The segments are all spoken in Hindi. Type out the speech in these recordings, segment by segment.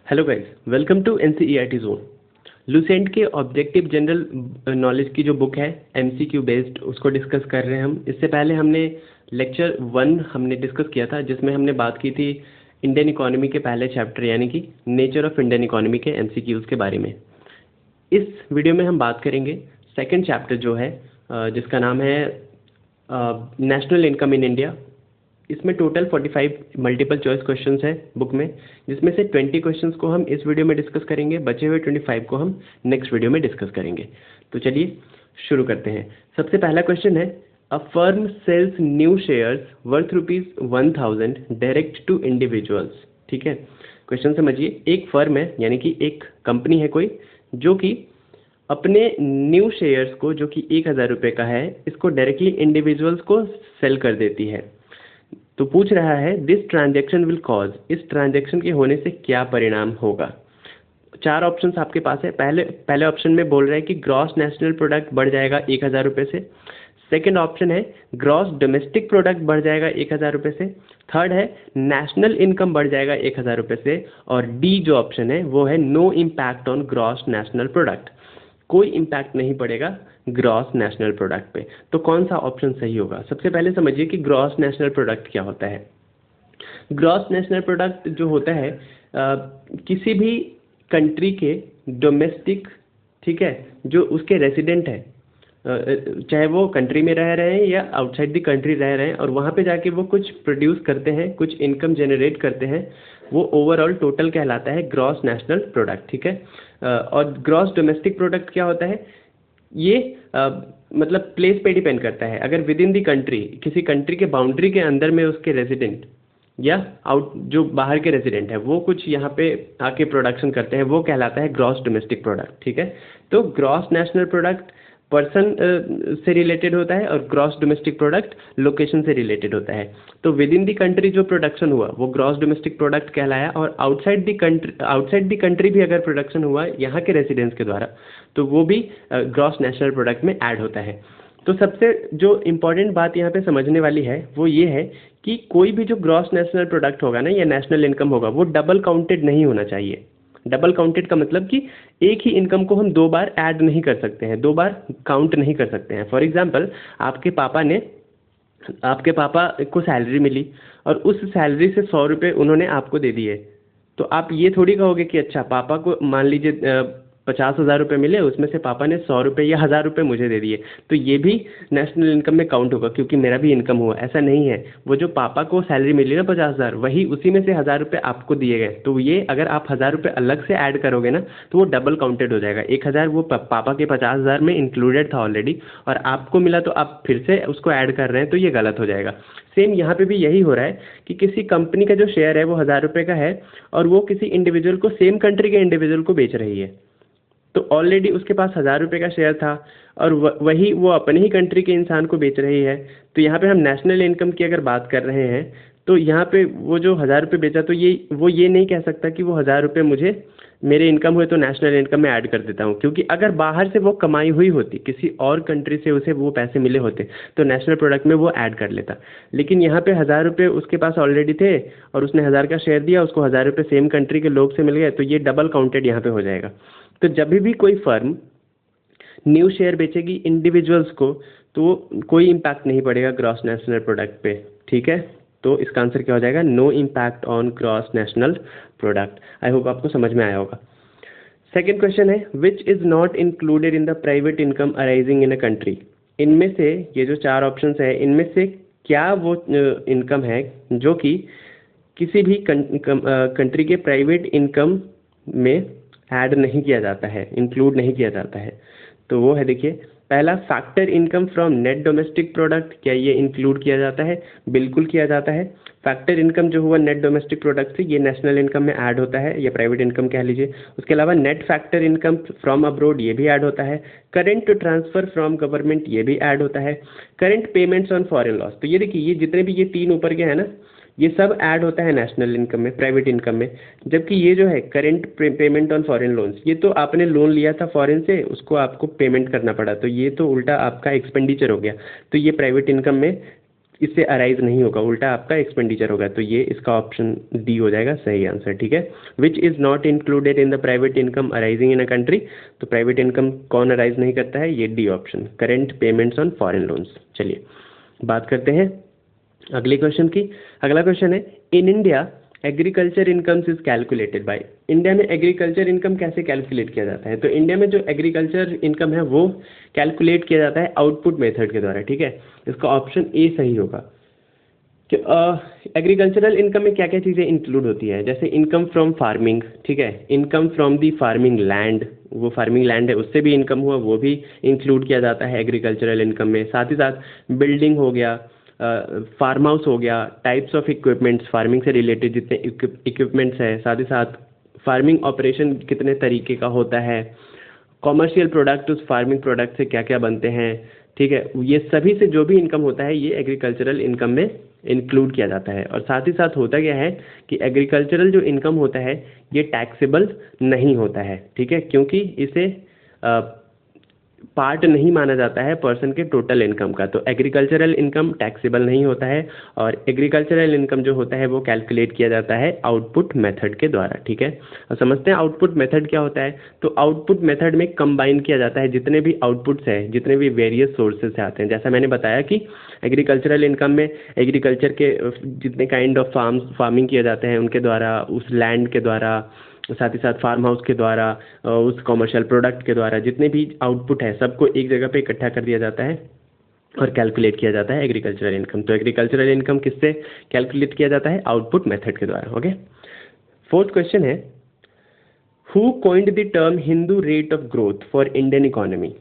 Hello guys, welcome to NCERT zone. Lucent के ऑब्जेक्टिव जनरल नॉलेज की जो बुक है एमसीक्यू बेस्ड, उसको डिस्कस कर रहे हैं हम। इससे पहले हमने लेक्चर 1 हमने डिस्कस किया था, जिसमें हमने बात की थी इंडियन इकोनॉमी के पहले चैप्टर यानी कि नेचर ऑफ इंडियन इकोनॉमी के एमसीक्यूज़ के बारे में। इस वीडियो में हम बात करेंगे सेकंड चैप्टर जो है जिसका नाम है नेशनल इनकम इन इंडिया। इसमें टोटल 45 मल्टीपल चॉइस क्वेश्चंस हैं बुक में, जिसमें से 20 क्वेश्चंस को हम इस वीडियो में डिस्कस करेंगे, बचे हुए 25 को हम नेक्स्ट वीडियो में डिस्कस करेंगे। तो चलिए शुरू करते हैं। सबसे पहला क्वेश्चन है, a firm sells new shares worth ₹1000 direct to individuals. ठीक है, क्वेश्चन समझिए। एक फर्म है यानी कि एक कंपनी है कोई, जो कि अपने न्यू शेयर्स को, जो कि 1000 रुपये का है, इसको डायरेक्टली इंडिविजुअल्स को सेल कर देती है। तो पूछ रहा है दिस ट्रांजैक्शन विल कॉज, इस ट्रांजैक्शन के होने से क्या परिणाम होगा। 4 ऑप्शंस आपके पास है। पहले ऑप्शन में बोल रहा है कि ग्रॉस नेशनल प्रोडक्ट बढ़ जाएगा 1000 रुपये से। सेकंड ऑप्शन है ग्रॉस डोमेस्टिक प्रोडक्ट बढ़ जाएगा 1000 रुपये से। थर्ड है नेशनल इनकम बढ़ जाएगा 1000 रुपये से। और डी जो ऑप्शन है वो है no impact on gross national product, कोई इम्पैक्ट नहीं पड़ेगा ग्रॉस नेशनल प्रोडक्ट पे। तो कौन सा ऑप्शन सही होगा। सबसे पहले समझिए कि ग्रॉस नेशनल प्रोडक्ट क्या होता है। ग्रॉस नेशनल प्रोडक्ट जो होता है किसी भी कंट्री के डोमेस्टिक, ठीक है, जो उसके रेसिडेंट है, चाहे वो कंट्री में रह रहे हैं या आउटसाइड द कंट्री रह रहे हैं, और वहाँ पे जाके वो कुछ प्रोड्यूस करते हैं, कुछ इनकम जनरेट करते हैं, वो ओवरऑल टोटल कहलाता है ग्रॉस नेशनल प्रोडक्ट। ठीक है। और ग्रॉस डोमेस्टिक प्रोडक्ट क्या होता है, ये मतलब प्लेस पे डिपेंड करता है। अगर विद इन दी कंट्री, किसी कंट्री के बाउंड्री के अंदर में उसके रेजिडेंट या आउट जो बाहर के रेजिडेंट है वो कुछ यहाँ पे आके प्रोडक्शन करते हैं, वो कहलाता है ग्रॉस डोमेस्टिक प्रोडक्ट। ठीक है। तो ग्रॉस नेशनल प्रोडक्ट पर्सन से रिलेटेड होता है और ग्रॉस डोमेस्टिक प्रोडक्ट लोकेशन से रिलेटेड होता है। तो विद इन दी कंट्री जो प्रोडक्शन हुआ वो ग्रॉस डोमेस्टिक प्रोडक्ट कहलाया, और आउटसाइड दी कंट्री भी अगर प्रोडक्शन हुआ यहाँ के रेसिडेंट्स के द्वारा, तो वो भी ग्रॉस नेशनल प्रोडक्ट में ऐड होता है। तो सबसे जो इम्पोर्टेंट बात यहाँ पे समझने वाली है वो ये है कि कोई भी जो ग्रॉस नेशनल प्रोडक्ट होगा ना या नेशनल इनकम होगा, वो डबल काउंटेड नहीं होना चाहिए। डबल काउंटेड का मतलब कि एक ही इनकम को हम 2 बार ऐड नहीं कर सकते हैं, 2 बार काउंट नहीं कर सकते हैं। फॉर एग्जांपल, आपके पापा को सैलरी मिली और उस सैलरी से 100 रुपये उन्होंने आपको दे दिए, तो आप ये थोड़ी कहोगे कि अच्छा पापा को मान लीजिए 50,000 रुपये मिले, उसमें से पापा ने 100 रुपये या 1000 रुपये मुझे दे दिए, तो ये भी नेशनल इनकम में काउंट होगा क्योंकि मेरा भी इनकम हुआ। ऐसा नहीं है, वो जो पापा को सैलरी मिली ना 50,000, वही उसी में से 1000 रुपये आपको दिए गए। तो ये अगर आप 1000 रुपये अलग से ऐड करोगे ना, तो वो डबल काउंटेड हो जाएगा। 1000 वो पापा के 50,000 में इंक्लूडेड था ऑलरेडी, और आपको मिला तो आप फिर से उसको ऐड कर रहे हैं, तो ये गलत हो जाएगा। सेम यहाँ पे भी यही हो रहा है कि किसी कंपनी का जो शेयर है वो 1000 रुपये का है और वो किसी इंडिविजुअल को, सेम कंट्री के इंडिविजुअल को बेच रही है। तो ऑलरेडी उसके पास 1000 रुपये का शेयर था और वही वो अपने ही कंट्री के इंसान को बेच रही है। तो यहाँ पे हम नेशनल इनकम की अगर बात कर रहे हैं, तो यहाँ पे वो जो 1000 रुपये बेचा, तो वो ये नहीं कह सकता कि वो 1000 रुपये मुझे मेरे इनकम हुए तो नेशनल इनकम में ऐड कर देता हूँ, क्योंकि अगर बाहर से वो कमाई हुई होती, किसी और कंट्री से उसे वो पैसे मिले होते, तो नेशनल प्रोडक्ट में वो ऐड कर लेता। लेकिन यहाँ पे 1000 रुपये उसके पास ऑलरेडी थे और उसने 1000 का शेयर दिया, उसको 1000 रुपये सेम कंट्री के लोग से मिल गए, तो ये डबल काउंटेड यहाँ पे हो जाएगा। तो जब भी कोई फर्म न्यू शेयर बेचेगी इंडिविजुअल्स को, तो कोई इम्पैक्ट नहीं पड़ेगा ग्रॉस नेशनल प्रोडक्ट पे। ठीक है, तो इसका आंसर क्या हो जाएगा, no impact on gross national product. I hope आपको समझ में आया होगा। सेकेंड क्वेश्चन है, which is not included in the private income arising in a country. इनमें से ये जो 4 ऑप्शन है, इनमें से क्या वो इनकम है जो कि किसी भी कंट्री के प्राइवेट इनकम में ऐड नहीं किया जाता है, इंक्लूड नहीं किया जाता है। तो वो है, देखिए, पहला factor income from net domestic product. क्या ये इंक्लूड किया जाता है? बिल्कुल किया जाता है। फैक्टर इनकम जो हुआ नेट डोमेस्टिक प्रोडक्ट से, ये नेशनल इनकम में ऐड होता है, या प्राइवेट इनकम कह लीजिए। उसके अलावा net factor income from abroad, ये भी ऐड होता है। करेंट ट्रांसफर फ्रॉम गवर्नमेंट, ये भी ऐड होता है। Current payments on foreign loss, तो ये देखिए, ये जितने भी ये 3 ऊपर के हैं ना, ये सब ऐड होता है नेशनल इनकम में, प्राइवेट इनकम में। जबकि ये जो है current payment on foreign loans, ये तो आपने लोन लिया था फॉरेन से, उसको आपको पेमेंट करना पड़ा, तो ये तो उल्टा आपका एक्सपेंडिचर हो गया, तो ये प्राइवेट इनकम में इससे अराइज नहीं होगा, उल्टा आपका एक्सपेंडिचर होगा। तो ये इसका ऑप्शन डी हो जाएगा सही आंसर, ठीक है। Which is not included in the private income arising in a country, तो प्राइवेट इनकम कौन अराइज नहीं करता है, ये D option, current payments on foreign loans. चलिए बात करते हैं अगले क्वेश्चन की। अगला क्वेश्चन है, in India agriculture incomes is calculated by. India में एग्रीकल्चर इनकम कैसे कैलकुलेट किया जाता है? तो इंडिया में जो एग्रीकल्चर इनकम है वो कैलकुलेट किया जाता है आउटपुट मेथड के द्वारा, ठीक है। इसका ऑप्शन ए सही होगा कि एग्रीकल्चरल इनकम में क्या क्या चीज़ें इंक्लूड होती है, जैसे इनकम फ्रॉम फार्मिंग, ठीक है, income from the farming land, वो फार्मिंग लैंड है उससे भी इनकम हुआ, वो भी इंक्लूड किया जाता है एग्रीकल्चरल इनकम में। साथ ही साथ बिल्डिंग हो गया, फार्म हाउस हो गया, टाइप्स ऑफ इक्विपमेंट्स, फार्मिंग से रिलेटेड जितने इक्विपमेंट्स है, साथ ही साथ फार्मिंग ऑपरेशन कितने तरीके का होता है, कॉमर्शियल प्रोडक्ट उस फार्मिंग प्रोडक्ट से क्या क्या बनते हैं, ठीक है, ये सभी से जो भी इनकम होता है ये एग्रीकल्चरल इनकम में इंक्लूड किया जाता है। और साथ ही साथ होता क्या है कि एग्रीकल्चरल जो इनकम होता है ये टैक्सेबल नहीं होता है, ठीक है, क्योंकि इसे पार्ट नहीं माना जाता है पर्सन के टोटल इनकम का। तो एग्रीकल्चरल इनकम टैक्सेबल नहीं होता है और एग्रीकल्चरल इनकम जो होता है वो कैलकुलेट किया जाता है आउटपुट मेथड के द्वारा, ठीक है। और समझते हैं आउटपुट मेथड क्या होता है। तो आउटपुट मेथड में कंबाइन किया जाता है जितने भी आउटपुट्स हैं, जितने भी वेरियस सोर्सेज से आते हैं। जैसा मैंने बताया कि एग्रीकल्चरल इनकम में एग्रीकल्चर के जितने काइंड ऑफ फार्मिंग किए जाते हैं उनके द्वारा, उस लैंड के द्वारा, साथ ही साथ फार्म हाउस के द्वारा, उस कॉमर्शियल प्रोडक्ट के द्वारा जितने भी आउटपुट है सबको एक जगह पे इकट्ठा कर दिया जाता है और कैलकुलेट किया जाता है एग्रीकल्चरल इनकम। तो एग्रीकल्चरल इनकम किससे कैलकुलेट किया जाता है? आउटपुट मेथड के द्वारा। ओके, फोर्थ क्वेश्चन है, who coined the term Hindu rate of growth for Indian economy.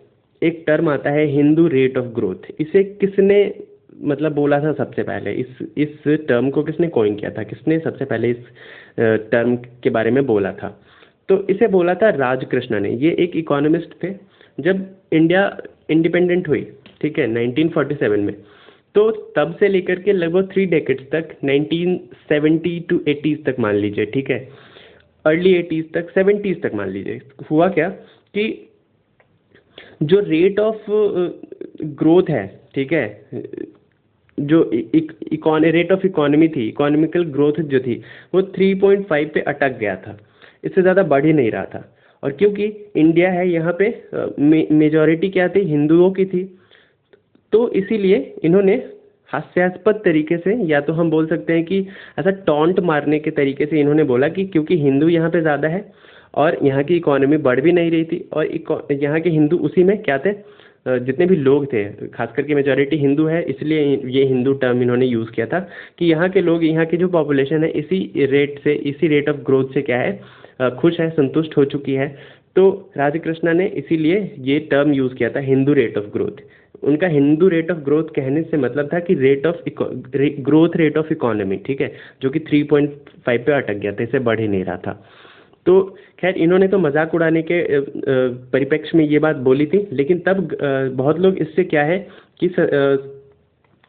एक टर्म आता है हिंदू रेट ऑफ ग्रोथ, इसे किसने मतलब बोला था सबसे पहले? इस टर्म को किसने कॉइन किया था, किसने सबसे पहले इस टर्म के बारे में बोला था? तो इसे बोला था राजकृष्ण ने। ये एक इकोनॉमिस्ट थे। जब इंडिया इंडिपेंडेंट हुई, ठीक है, 1947 में, तो तब से लेकर के लगभग 3 डेकेड्स तक, 1970 टू 80s तक मान लीजिए, ठीक है, अर्ली 80s तक, 70s तक मान लीजिए, हुआ क्या कि जो रेट ऑफ ग्रोथ है, ठीक है, जो रेट ऑफ इकोनॉमी थी, इकोनॉमिकल ग्रोथ जो थी वो 3.5 पे अटक गया था, इससे ज़्यादा बढ़ ही नहीं रहा था। और क्योंकि इंडिया है, यहाँ पे मेजॉरिटी क्या थी? हिंदुओं की थी। तो इसीलिए इन्होंने हास्यास्पद तरीके से, या तो हम बोल सकते हैं कि ऐसा टॉन्ट मारने के तरीके से इन्होंने बोला कि क्योंकि हिंदू यहाँ पे ज़्यादा है और यहाँ की इकोनॉमी बढ़ भी नहीं रही थी और यहाँ के हिंदू उसी में क्या थे, जितने भी लोग थे, खास करके मेजॉरिटी हिंदू है, इसलिए ये हिंदू टर्म इन्होंने यूज़ किया था कि यहाँ के लोग, यहाँ की जो पॉपुलेशन है इसी रेट से, इसी रेट ऑफ ग्रोथ से क्या है, खुश है, संतुष्ट हो चुकी है। तो राजकृष्णा ने इसीलिए ये टर्म यूज़ किया था हिंदू रेट ऑफ ग्रोथ। उनका हिंदू रेट ऑफ ग्रोथ कहने से मतलब था कि ग्रोथ रेट ऑफ इकोनॉमी, ठीक है, जो कि 3.5 पे अटक गया था, इससे बढ़ ही नहीं रहा था। तो खैर इन्होंने तो मजाक उड़ाने के परिप्रेक्ष्य में ये बात बोली थी, लेकिन तब बहुत लोग इससे क्या है कि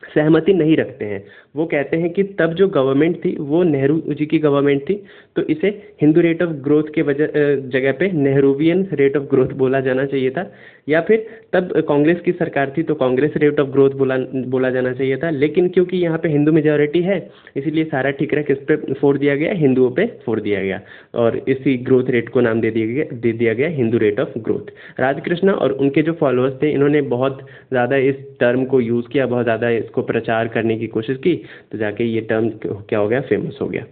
सहमति नहीं रखते हैं। वो कहते हैं कि तब जो गवर्नमेंट थी वो नेहरू जी की गवर्नमेंट थी, तो इसे हिंदू रेट ऑफ ग्रोथ के जगह पे नेहरूवियन रेट ऑफ ग्रोथ बोला जाना चाहिए था, या फिर तब कांग्रेस की सरकार थी तो कांग्रेस रेट ऑफ ग्रोथ बोला जाना चाहिए था। लेकिन क्योंकि यहाँ पे हिंदू मेजॉरिटी है, इसीलिए सारा ठिकरा किस पे फोड़ दिया गया? हिंदुओं पे फोड़ दिया गया और इसी ग्रोथ रेट को नाम दे दिया गया Hindu rate of growth. Rajkrishna और उनके जो फॉलोअर्स थे, इन्होंने बहुत ज़्यादा इस टर्म को यूज़ किया, बहुत ज़्यादा इसको प्रचार करने की कोशिश की, तो जाके ये टर्म क्या हो गया? फेमस हो गया।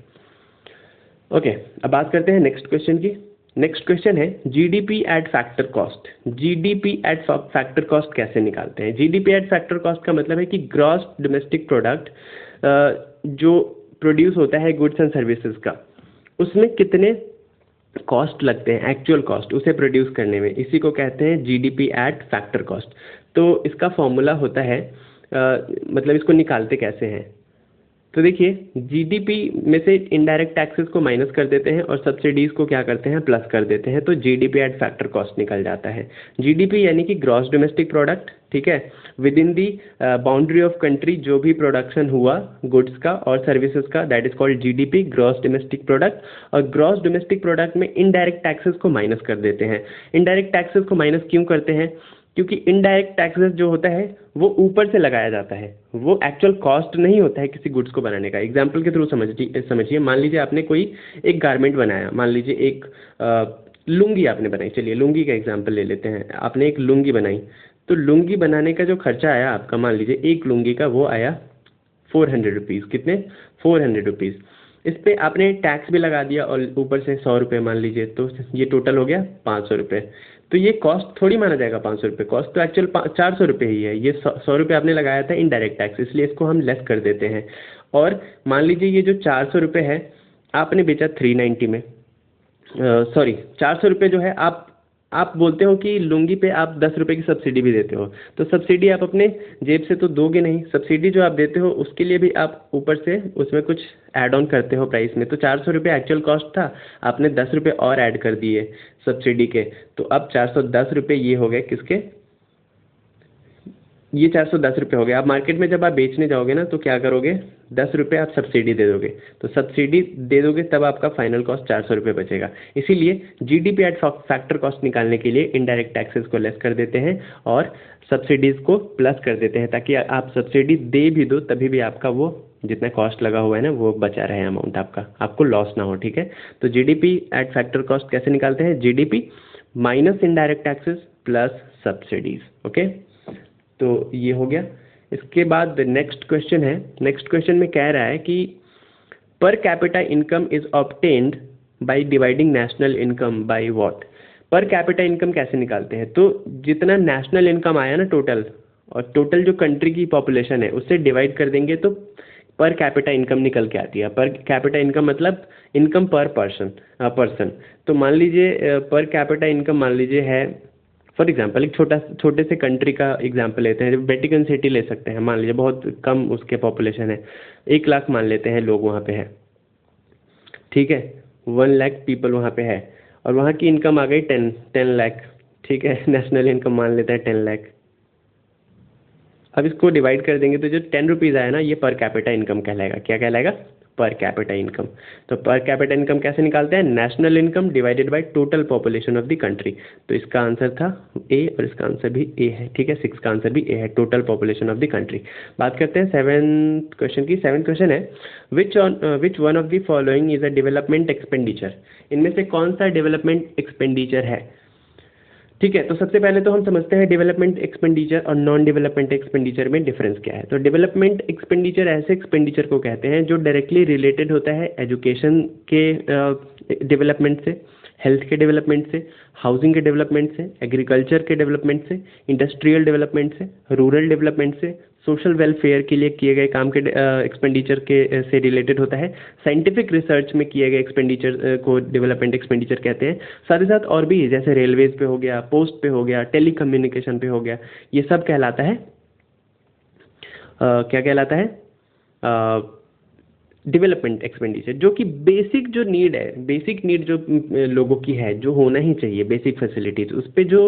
ओके, अब बात करते हैं नेक्स्ट क्वेश्चन की। नेक्स्ट क्वेश्चन है, GDP at factor cost. GDP at factor cost कैसे निकालते हैं? जीडीपी एट फैक्टर कॉस्ट का मतलब है कि ग्रॉस डोमेस्टिक प्रोडक्ट जो प्रोड्यूस होता है गुड्स एंड सर्विसेज का, उसमें कितने कॉस्ट लगते हैं, एक्चुअल कॉस्ट उसे प्रोड्यूस करने में, इसी को कहते हैं जीडीपी एट फैक्टर कॉस्ट। तो इसका फॉर्मूला होता है, मतलब इसको निकालते कैसे हैं? तो देखिए, जीडीपी में से इनडायरेक्ट टैक्सेस को माइनस कर देते हैं और सब्सिडीज़ को क्या करते हैं? प्लस कर देते हैं, तो जीडीपी एट फैक्टर कॉस्ट निकल जाता है। जीडीपी यानी कि ग्रॉस डोमेस्टिक प्रोडक्ट, ठीक है, with in the boundary of country जो भी प्रोडक्शन हुआ गुड्स का और सर्विसेज का, that is called GDP, gross domestic product. और ग्रॉस डोमेस्टिक प्रोडक्ट में इनडायरेक्ट टैक्सेस को माइनस कर देते हैं। इनडायरेक्ट टैक्सेस को माइनस क्यों करते हैं? क्योंकि इनडायरेक्ट टैक्सेस जो होता है वो ऊपर से लगाया जाता है, वो एक्चुअल कॉस्ट नहीं होता है किसी गुड्स को बनाने का। एग्जाम्पल के थ्रू समझिए, मान लीजिए आपने कोई एक गारमेंट बनाया, मान लीजिए एक लुंगी आपने बनाई, चलिए लुंगी का एग्जाम्पल ले लेते हैं। आपने एक लुंगी बनाई, तो लुंगी बनाने का जो खर्चा आया आपका, मान लीजिए एक लुंगी का वो आया 400 रुपीज़। कितने? 400 रुपीज़। इस पे आपने टैक्स भी लगा दिया और ऊपर से 100 रुपये मान लीजिए, तो ये टोटल हो गया 500 रुपये। तो ये कॉस्ट थोड़ी माना जाएगा 500 रुपये, कॉस्ट तो एक्चुअल 400 रुपये ही है। ये 100 रुपये आपने लगाया था इनडायरेक्ट टैक्स, इसलिए इसको हम लेस कर देते हैं। और मान लीजिए ये जो 400 रुपये है आपने बेचा 390 में, सॉरी 400 रुपये जो है आप बोलते हो कि लुंगी पे आप 10 रुपये की सब्सिडी भी देते हो, तो सब्सिडी आप अपने जेब से तो दोगे नहीं, सब्सिडी जो आप देते हो उसके लिए भी आप ऊपर से उसमें कुछ ऐड ऑन करते हो प्राइस में। तो 400 रुपये एक्चुअल कॉस्ट था, आपने 10 रुपये और ऐड कर दिए सब्सिडी के, तो अब 410 रुपये ये हो गए किसके? ये 410 रुपये हो गए। आप मार्केट में जब आप बेचने जाओगे ना तो क्या करोगे? 10 रुपये आप सब्सिडी दे दोगे, तो सब्सिडी दे दोगे तब आपका फाइनल कॉस्ट 400 रुपये बचेगा। इसीलिए जीडीपी एट फैक्टर कॉस्ट निकालने के लिए इनडायरेक्ट टैक्सेस को लेस कर देते हैं और सब्सिडीज़ को प्लस कर देते हैं, ताकि आप सब्सिडी दे भी दो तभी भी आपका वो जितना कॉस्ट लगा हुआ है ना वो बचा रहे अमाउंट आपका, आपको लॉस ना हो। ठीक है, तो जीडीपी एट फैक्टर कॉस्ट कैसे निकालते हैं? GDP minus indirect taxes plus subsidies. Okay, तो ये हो गया। इसके बाद नेक्स्ट क्वेश्चन है, नेक्स्ट क्वेश्चन में कह रहा है कि per capita income is obtained by dividing national income by what. Per capita income कैसे निकालते हैं? तो जितना नेशनल इनकम आया ना टोटल, और टोटल जो कंट्री की पॉपुलेशन है उससे डिवाइड कर देंगे तो पर कैपिटा इनकम निकल के आती है। पर कैपिटा इनकम मतलब इनकम पर पर्सन। तो मान लीजिए पर कैपिटा इनकम मान लीजिए है, फॉर एग्जांपल एक छोटे से कंट्री का एग्जांपल लेते हैं, वेटिकन सिटी ले सकते हैं। मान लीजिए बहुत कम उसके पॉपुलेशन है, 1 लाख मान लेते हैं लोग वहाँ पे है, ठीक है, 1 लाख पीपल वहाँ पे है, और वहाँ की इनकम आ गई 10 लाख, ठीक है, नेशनल इनकम मान लेते हैं 10 लाख। अब इसको डिवाइड कर देंगे तो जो 10 रुपीज़ आया ना ये पर कैपिटा इनकम कहलाएगा। क्या कहलाएगा? Per capita income. तो पर कैपिटा इनकम कैसे निकालते हैं? National income divided by total population of the country. तो इसका आंसर था ए और इसका आंसर भी ए है, ठीक है, 6 का आंसर भी ए है, total population of the country. बात करते हैं 7th क्वेश्चन की। 7th क्वेश्चन है विच one of the following is a development expenditure. इनमें से कौन सा डेवलपमेंट एक्सपेंडिचर है? ठीक है, तो सबसे पहले तो हम समझते हैं डेवलपमेंट एक्सपेंडिचर और नॉन डेवलपमेंट एक्सपेंडिचर में डिफरेंस क्या है। तो डेवलपमेंट एक्सपेंडिचर ऐसे एक्सपेंडिचर को कहते हैं जो डायरेक्टली रिलेटेड होता है एजुकेशन के डेवलपमेंट से, हेल्थ के डेवलपमेंट से, हाउसिंग के डेवलपमेंट से, एग्रीकल्चर के डेवलपमेंट से, इंडस्ट्रियल डेवलपमेंट से, रूरल डेवलपमेंट से, सोशल वेलफेयर के लिए किए गए काम के एक्सपेंडिचर के से रिलेटेड होता है। साइंटिफिक रिसर्च में किए गए एक्सपेंडिचर को डेवलपमेंट एक्सपेंडिचर कहते हैं। साथ ही साथ और भी जैसे रेलवेज पे हो गया, पोस्ट पे हो गया, टेलीकम्युनिकेशन पे हो गया, ये सब कहलाता है क्या कहलाता है? डेवलपमेंट एक्सपेंडिचर, जो कि बेसिक जो नीड है, बेसिक नीड जो लोगों की है, जो होना ही चाहिए, बेसिक फैसिलिटीज, उस पर जो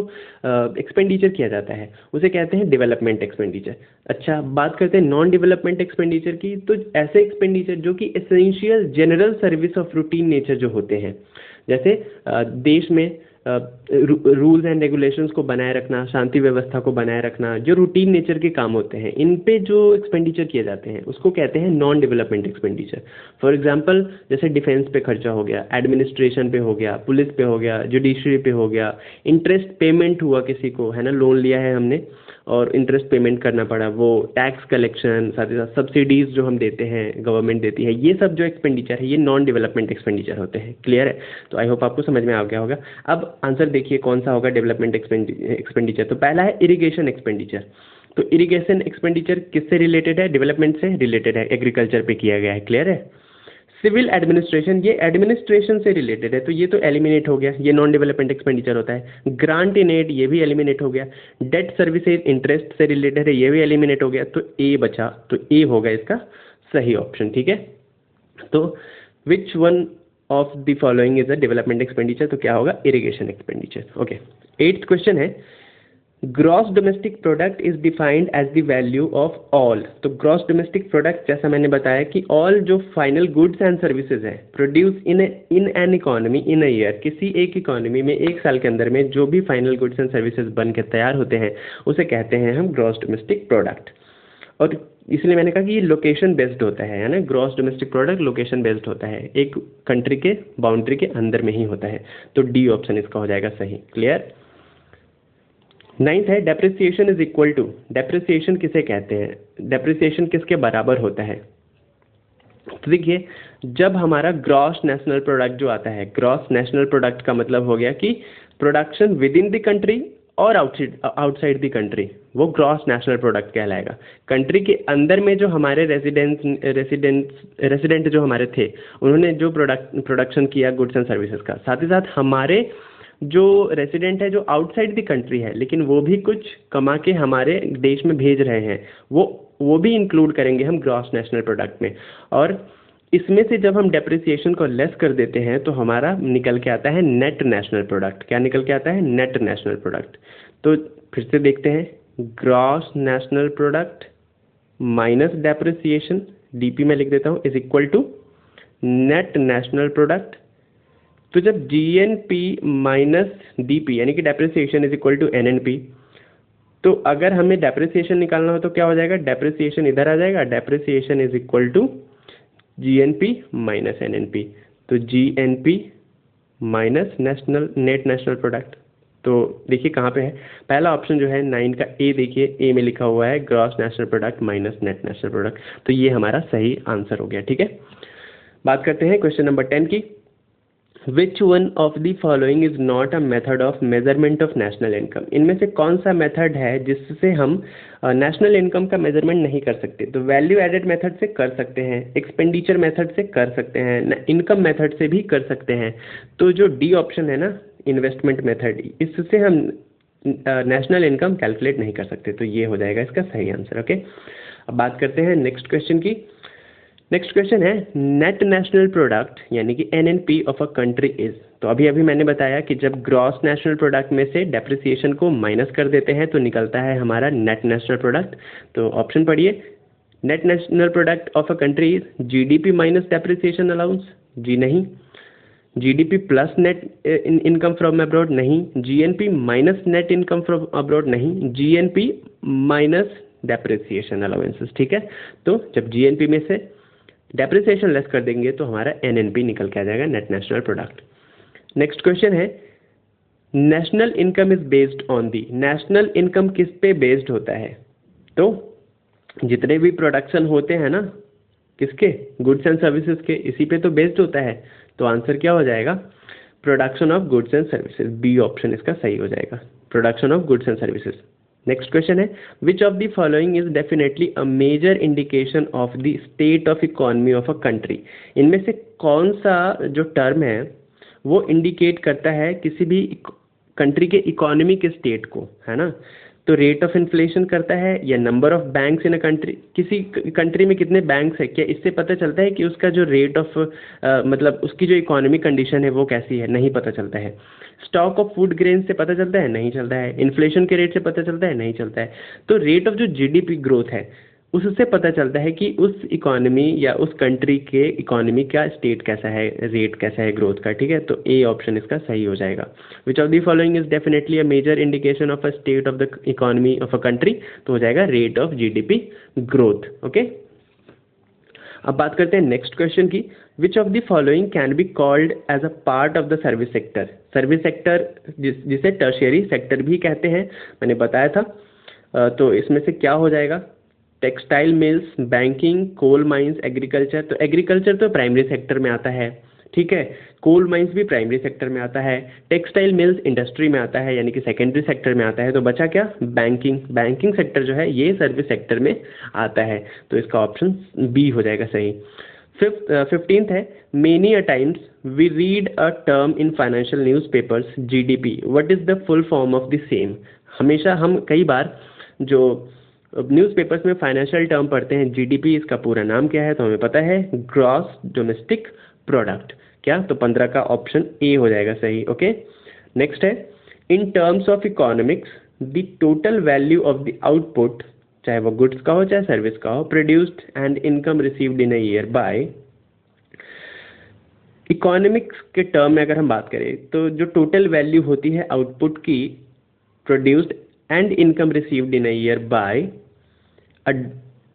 एक्सपेंडिचर किया जाता है उसे कहते हैं डेवलपमेंट एक्सपेंडिचर। अच्छा, बात करते हैं नॉन डेवलपमेंट एक्सपेंडिचर की। तो ऐसे एक्सपेंडिचर जो कि essential general service of routine nature जो होते हैं, जैसे देश में रूल्स एंड रेगुलेशंस को बनाए रखना, शांति व्यवस्था को बनाए रखना, जो रूटीन नेचर के काम होते हैं, इन पे जो एक्सपेंडिचर किए जाते हैं उसको कहते हैं non development expenditure. For example जैसे डिफेंस पे खर्चा हो गया, एडमिनिस्ट्रेशन पे हो गया, पुलिस पे हो गया, जुडिशरी पे हो गया, इंटरेस्ट पेमेंट हुआ किसी को, है ना, लोन लिया है हमने और इंटरेस्ट पेमेंट करना पड़ा, वो टैक्स कलेक्शन, साथ ही साथ सब्सिडीज़ जो हम देते हैं, गवर्नमेंट देती है, ये सब जो एक्सपेंडिचर है ये नॉन डेवलपमेंट एक्सपेंडिचर होते हैं। क्लियर है? तो आई होप आपको समझ में आ गया होगा। अब आंसर देखिए कौन सा होगा डेवलपमेंट एक्सपेंडिचर। तो पहला है इरिगेशन एक्सपेंडिचर। तो इरिगेशन एक्सपेंडिचर किससे रिलेटेड है? डेवलपमेंट से रिलेटेड है, एग्रीकल्चर पे किया गया है। क्लियर है? सिविल एडमिनिस्ट्रेशन, ये एडमिनिस्ट्रेशन से रिलेटेड है, तो ये तो एलिमिनेट हो गया, ये नॉन डेवलपमेंट एक्सपेंडिचर होता है। ग्रांट इन एड, ये भी एलिमिनेट हो गया। डेट सर्विसेज इंटरेस्ट से रिलेटेड है, ये भी एलिमिनेट हो गया। तो ए बचा, तो ए होगा इसका सही ऑप्शन। ठीक है, तो which one of the following is a development expenditure? तो क्या होगा? Irrigation expenditure. Okay, 8th question है gross domestic product is defined as the value of all. तो ग्रॉस डोमेस्टिक प्रोडक्ट जैसा मैंने बताया कि ऑल जो फाइनल गुड्स एंड सर्विसेज है produce in an economy in a year, किसी एक इकोनॉमी में एक साल के अंदर में जो भी फाइनल गुड्स एंड सर्विसेज बन के तैयार होते हैं उसे कहते हैं हम ग्रॉस डोमेस्टिक प्रोडक्ट। और इसलिए मैंने कहा कि ये लोकेशन बेस्ड होता है ना, gross domestic product location based होता है, एक कंट्री के बाउंड्री के अंदर में ही होता है। तो डी ऑप्शन इसका हो जाएगा सही। क्लियर। 9th है depreciation is equal to, depreciation किसे कहते हैं, डेप्रिसिएशन किसके बराबर होता है। तो देखिए जब हमारा ग्रॉस नेशनल प्रोडक्ट जो आता है, ग्रॉस नेशनल प्रोडक्ट का मतलब हो गया कि production with in the country और आउटसाइड द कंट्री, वो ग्रॉस नेशनल प्रोडक्ट कहलाएगा। कंट्री के अंदर में जो हमारे रेसिडेंट जो हमारे थे उन्होंने जो प्रोडक्शन किया गुड्स एंड सर्विसेज का, साथ ही साथ हमारे जो रेसिडेंट है जो आउटसाइड द कंट्री है लेकिन वो भी कुछ कमा के हमारे देश में भेज रहे हैं, वो भी इंक्लूड करेंगे हम ग्रॉस नेशनल प्रोडक्ट में। और इसमें से जब हम डेप्रिसिएशन को लेस कर देते हैं तो हमारा निकल के आता है नेट नेशनल प्रोडक्ट। क्या निकल के आता है? Net national product. तो फिर से देखते हैं, gross national product minus depreciation, DP में लिख देता हूँ, is equal to net national product. तो जब जीएनपी माइनस डीपी यानी कि depreciation is equal to NNP, तो अगर हमें डेप्रिसिएशन निकालना हो तो क्या हो जाएगा, डेप्रिसिएशन इधर आ जाएगा, depreciation is equal to GNP minus NNP. तो GNP minus net national product. तो देखिए कहाँ पे है, पहला ऑप्शन जो है 9 का ए, देखिए ए में लिखा हुआ है gross national product minus net national product. तो ये हमारा सही आंसर हो गया। ठीक है, बात करते हैं क्वेश्चन नंबर 10 की। विच one of the following is not a method of measurement of national income. इनमें से कौन सा मेथड है जिससे हम नेशनल इनकम का मेजरमेंट नहीं कर सकते। तो वैल्यू एडेड मेथड से कर सकते हैं, एक्सपेंडिचर मेथड से कर सकते हैं, इनकम मेथड से भी कर सकते हैं। तो जो डी ऑप्शन है ना, इन्वेस्टमेंट मेथड, इससे हम नेशनल इनकम कैलकुलेट नहीं कर सकते। तो ये हो जाएगा इसका सही आंसर। ओके, अब बात करते हैं नेक्स्ट क्वेश्चन की। नेक्स्ट क्वेश्चन है नेट नेशनल प्रोडक्ट यानी कि NNP of a country is. तो अभी मैंने बताया कि जब ग्रॉस नेशनल प्रोडक्ट में से डेप्रिसिएशन को माइनस कर देते हैं तो निकलता है हमारा नेट नेशनल प्रोडक्ट। तो ऑप्शन पढ़िए, net national product of a country is GDP minus depreciation allowance, जी नहीं। GDP plus net income from abroad, नहीं। GNP minus net income from abroad, नहीं। GNP minus depreciation allowances. ठीक है, तो जब जीएनपी में से डेप्रिसिएशन लेस कर देंगे तो हमारा एनएनपी निकल के आ जाएगा, net national product. Next question है national income is based on the. National income किस पे बेस्ड होता है? तो जितने भी प्रोडक्शन होते हैं ना, किसके, गुड्स एंड सर्विसेज के, इसी पे तो बेस्ड होता है। तो आंसर क्या हो जाएगा, production of goods and services. B option इसका सही हो जाएगा, production of goods and services. Next question है which of the following is definitely a major indication of the state of economy of a country. इनमें से कौन सा जो टर्म है वो इंडिकेट करता है किसी भी कंट्री के इकोनॉमी के स्टेट को, है ना। तो रेट ऑफ इन्फ्लेशन करता है या number of banks in a country, किसी कंट्री में कितने बैंक्स है, क्या इससे पता चलता है कि उसका जो रेट ऑफ मतलब उसकी जो इकोनॉमिक कंडीशन है वो कैसी है, नहीं पता चलता है। स्टॉक ऑफ फूड ग्रेन से पता चलता है, नहीं चलता है। इन्फ्लेशन के रेट से पता चलता है, नहीं चलता है। तो रेट ऑफ जो जीडीपी ग्रोथ है उससे पता चलता है कि उस इकोनॉमी या उस कंट्री के इकोनॉमी का स्टेट कैसा है, रेट कैसा है ग्रोथ का। ठीक है, तो ए ऑप्शन इसका सही हो जाएगा। Which of the following is definitely a major indication of a state of the economy of a country, तो हो जाएगा rate of GDP growth. Okay, अब बात करते हैं नेक्स्ट क्वेश्चन की। Which of the following can be called as a part of the service sector. Service sector जिसे टर्शियरी सेक्टर भी कहते हैं, मैंने बताया था। तो इसमें से क्या हो जाएगा, textile mills, banking, coal mines, agriculture. तो एग्रीकल्चर तो प्राइमरी सेक्टर में आता है, ठीक है। कोल माइंस भी प्राइमरी सेक्टर में आता है। टेक्सटाइल मिल्स इंडस्ट्री में आता है यानी कि सेकेंडरी सेक्टर में आता है। तो बचा क्या, बैंकिंग। बैंकिंग सेक्टर जो है ये सर्विस सेक्टर में आता है। तो इसका ऑप्शन बी हो जाएगा सही। 15th है many a times we read a term in financial newspapers GDP, what is the full form of the same. हमेशा हम कई बार जो न्यूज़पेपर्स में फाइनेंशियल टर्म पढ़ते हैं, जीडीपी इसका पूरा नाम क्या है, तो हमें पता है ग्रॉस डोमेस्टिक प्रोडक्ट। क्या, तो 15 का ऑप्शन ए हो जाएगा सही। ओके, नेक्स्ट है in terms of economics the total value of the output, चाहे वो गुड्स का हो चाहे सर्विस का हो, produced and income received in a year by, economics के टर्म में अगर हम बात करें तो जो टोटल वैल्यू होती है आउटपुट की produced and income received in a year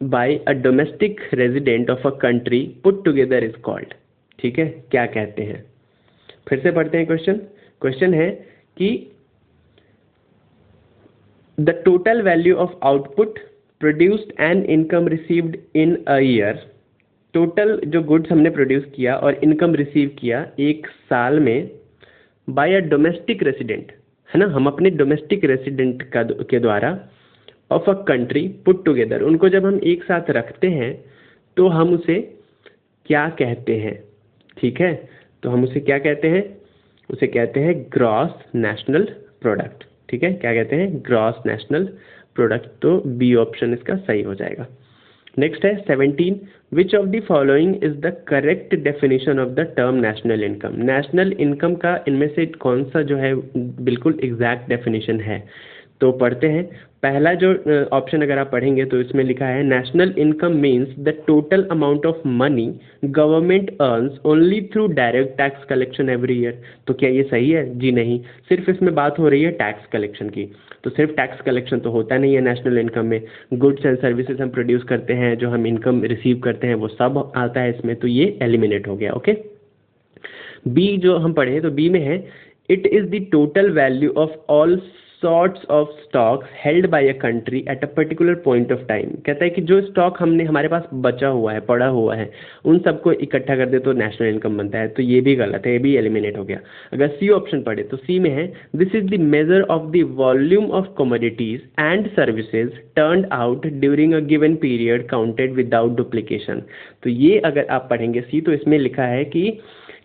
by a domestic resident of a country put together is called. ठीक है, क्या कहते हैं, फिर से पढ़ते हैं क्वेश्चन। क्वेश्चन है कि the total value of output produced and income received in a year, total जो गुड्स हमने प्रोड्यूस किया और इनकम रिसीव किया एक साल में बाय अ डोमेस्टिक रेसिडेंट, है ना, हम अपने डोमेस्टिक रेसिडेंट के द्वारा of a country put together, उनको जब हम एक साथ रखते हैं तो हम उसे क्या कहते हैं। ठीक है, तो हम उसे क्या कहते हैं, उसे कहते हैं ग्रॉस नेशनल प्रोडक्ट। ठीक है, क्या कहते हैं, ग्रॉस नेशनल प्रोडक्ट। तो बी ऑप्शन इसका सही हो जाएगा। नेक्स्ट है 17, विच of the following is the correct definition of the term national income. National income का इनमें से कौन सा जो है बिल्कुल एग्जैक्ट डेफिनेशन है, तो पढ़ते हैं। पहला जो ऑप्शन अगर आप पढ़ेंगे तो इसमें लिखा है national income means the total amount of money government earns only through direct tax collection every year. तो क्या ये सही है? जी नहीं, सिर्फ इसमें बात हो रही है टैक्स कलेक्शन की। तो सिर्फ टैक्स कलेक्शन तो होता नहीं है नेशनल इनकम में, गुड्स एंड सर्विसेज हम प्रोड्यूस करते हैं, जो हम इनकम रिसीव करते हैं वो सब आता है इसमें, तो ये एलिमिनेट हो गया। ओके, बी जो हम पढ़े तो बी में है it is the total value of all sorts of stocks held by a country at a particular point of time। कहता है कि जो स्टॉक हमने हमारे पास बचा हुआ है, पड़ा हुआ है, उन सबको इकट्ठा कर दे तो नेशनल इनकम बनता है। तो ये भी गलत है, ये भी एलिमिनेट हो गया। अगर सी ऑप्शन पढ़े तो सी में है this is the measure of the volume of commodities and services turned out during a given period counted without duplication. तो ये अगर आप पढ़ेंगे सी, तो इसमें लिखा है कि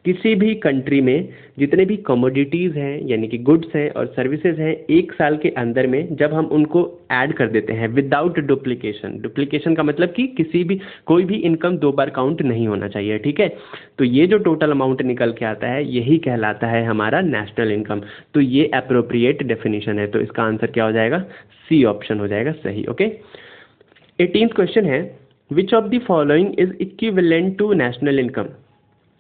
किसी भी कंट्री में जितने भी कमोडिटीज़ हैं यानी कि गुड्स हैं और सर्विसेज हैं, एक साल के अंदर में जब हम उनको ऐड कर देते हैं विदाउट डुप्लीकेशन, डुप्लीकेशन का मतलब कि कोई भी इनकम दो बार काउंट नहीं होना चाहिए। ठीक है, तो ये जो टोटल अमाउंट निकल के आता है यही कहलाता है हमारा नेशनल इनकम। तो ये अप्रोप्रिएट डेफिनेशन है, तो इसका आंसर क्या हो जाएगा, सी ऑप्शन हो जाएगा सही। ओके, 18th क्वेश्चन है which of the following is equivalent to national income.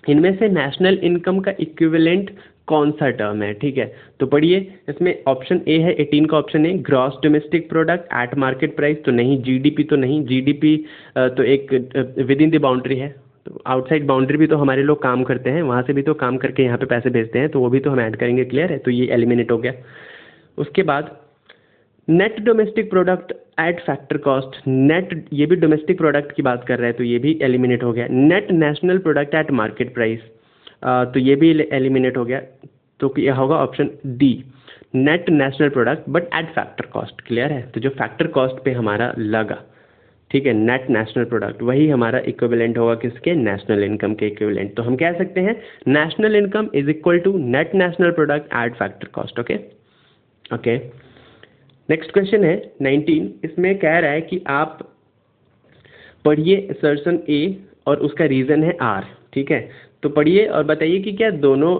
इनमें से नेशनल इनकम का इक्विवेलेंट कौन सा टर्म है। ठीक है, तो पढ़िए, इसमें ऑप्शन ए है 18 का ऑप्शन है gross domestic product at market price, तो नहीं, जीडीपी तो नहीं, जीडीपी तो एक विद इन द बाउंड्री है, तो आउटसाइड बाउंड्री भी तो हमारे लोग काम करते हैं, वहाँ से भी तो काम करके यहाँ पे पैसे भेजते हैं, तो वो भी तो हम ऐड करेंगे। क्लियर है, तो ये एलिमिनेट हो गया। उसके बाद net domestic product at factor cost, net ये भी डोमेस्टिक प्रोडक्ट की बात कर रहा है, तो ये भी एलिमिनेट हो गया। Net national product eight market price, तो ये भी एलिमिनेट हो गया। तो यह होगा option D, net national product but at factor cost. Clear है, तो जो फैक्टर कॉस्ट पे हमारा लगा, ठीक है, नेट नेशनल प्रोडक्ट, वही हमारा इक्विवेलेंट होगा किसके, नेशनल इनकम के इक्विवेलेंट। तो हम कह सकते हैं national income is equal to net national product at factor cost. Okay okay, next question है 19, इसमें कह रहा है कि आप पढ़िए असर्शन ए और उसका रीज़न है आर। ठीक है, तो पढ़िए और बताइए कि क्या दोनों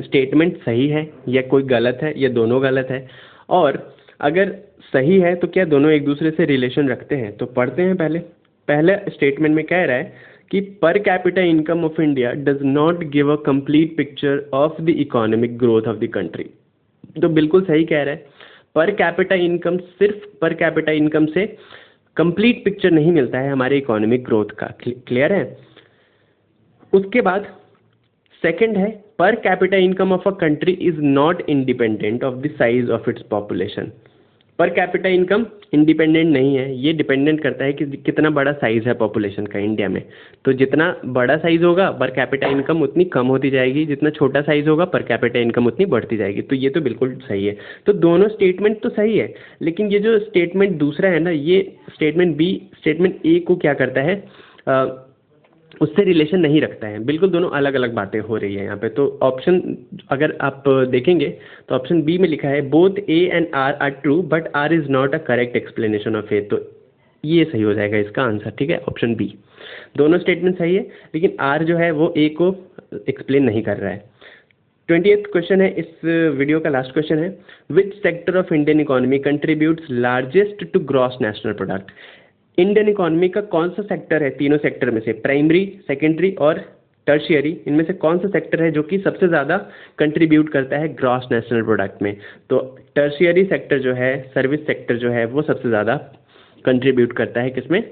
स्टेटमेंट सही है या कोई गलत है या दोनों गलत है, और अगर सही है तो क्या दोनों एक दूसरे से रिलेशन रखते हैं। तो पढ़ते हैं। पहले स्टेटमेंट में कह रहा है कि per capita income of India does not give a complete picture of the economic growth of the country. तो बिल्कुल सही कह रहा है, पर कैपिटा इनकम, सिर्फ पर कैपिटा इनकम से कंप्लीट पिक्चर नहीं मिलता है हमारे इकोनॉमिक ग्रोथ का। क्लियर है। उसके बाद सेकंड है per capita income of a country is not independent of the size of its population. Per capita income independent नहीं है, ये डिपेंडेंट करता है कि कितना बड़ा साइज है पॉपुलेशन का इंडिया में। तो जितना बड़ा साइज होगा पर कैपिटा इनकम उतनी कम होती जाएगी, जितना छोटा साइज होगा पर कैपिटा इनकम उतनी बढ़ती जाएगी। तो ये तो बिल्कुल सही है। तो दोनों स्टेटमेंट तो सही है, लेकिन ये जो स्टेटमेंट दूसरा है ना, ये स्टेटमेंट बी स्टेटमेंट ए को क्या करता है, उससे रिलेशन नहीं रखता है। बिल्कुल दोनों अलग अलग बातें हो रही है यहाँ पे। तो ऑप्शन अगर आप देखेंगे तो ऑप्शन बी में लिखा है both A and R are true but R is not a correct explanation of A. तो ये सही हो जाएगा इसका आंसर। ठीक है, ऑप्शन बी, दोनों स्टेटमेंट सही है लेकिन आर जो है वो ए को एक्सप्लेन नहीं कर रहा है। 28th क्वेश्चन है, इस वीडियो का लास्ट क्वेश्चन है, which sector of Indian economy contributes largest to gross national product. Indian economy का कौन सा सेक्टर है, तीनों सेक्टर में से, प्राइमरी, सेकेंडरी और टर्शियरी, इनमें से कौन सा सेक्टर है जो कि सबसे ज़्यादा कंट्रीब्यूट करता है ग्रॉस नेशनल प्रोडक्ट में। तो टर्शियरी सेक्टर जो है, सर्विस सेक्टर जो है, वो सबसे ज़्यादा कंट्रीब्यूट करता है किसमें,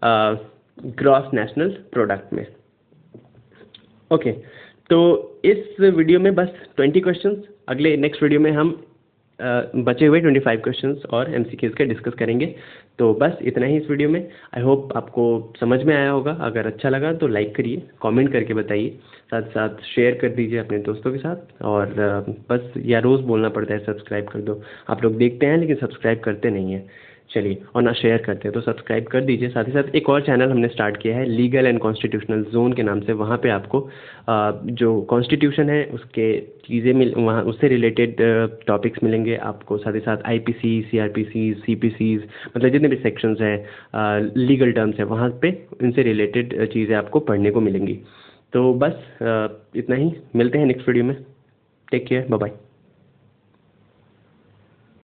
ग्रॉस नेशनल प्रोडक्ट में। ओके, तो इस वीडियो में बस 20 क्वेश्चंस, अगले नेक्स्ट वीडियो में हम बचे हुए 25 क्वेश्चंस और एमसीक्यूज के डिस्कस करेंगे। तो बस इतना ही इस वीडियो में। आई होप आपको समझ में आया होगा। अगर अच्छा लगा तो लाइक करिए, कमेंट करके बताइए, साथ साथ शेयर कर दीजिए अपने दोस्तों के साथ। और बस या रोज़ बोलना पड़ता है सब्सक्राइब कर दो, आप लोग देखते हैं लेकिन सब्सक्राइब करते नहीं हैं, चलिए, और ना शेयर करते हैं, तो सब्सक्राइब कर दीजिए। साथ ही साथ एक और चैनल हमने स्टार्ट किया है लीगल एंड कॉन्स्टिट्यूशनल जोन के नाम से, वहाँ पे आपको जो कॉन्स्टिट्यूशन है उसके चीज़ें वहाँ उससे रिलेटेड टॉपिक्स मिलेंगे आपको। साथ ही साथ आईपीसी, सीआरपीसी, सीपीसीज, मतलब जितने भी सेक्शंस हैं, लीगल टर्म्स हैं, वहाँ पे इनसे रिलेटेड चीज़ें आपको पढ़ने को मिलेंगी। तो बस इतना ही, मिलते हैं नेक्स्ट वीडियो में। Take care, bye bye.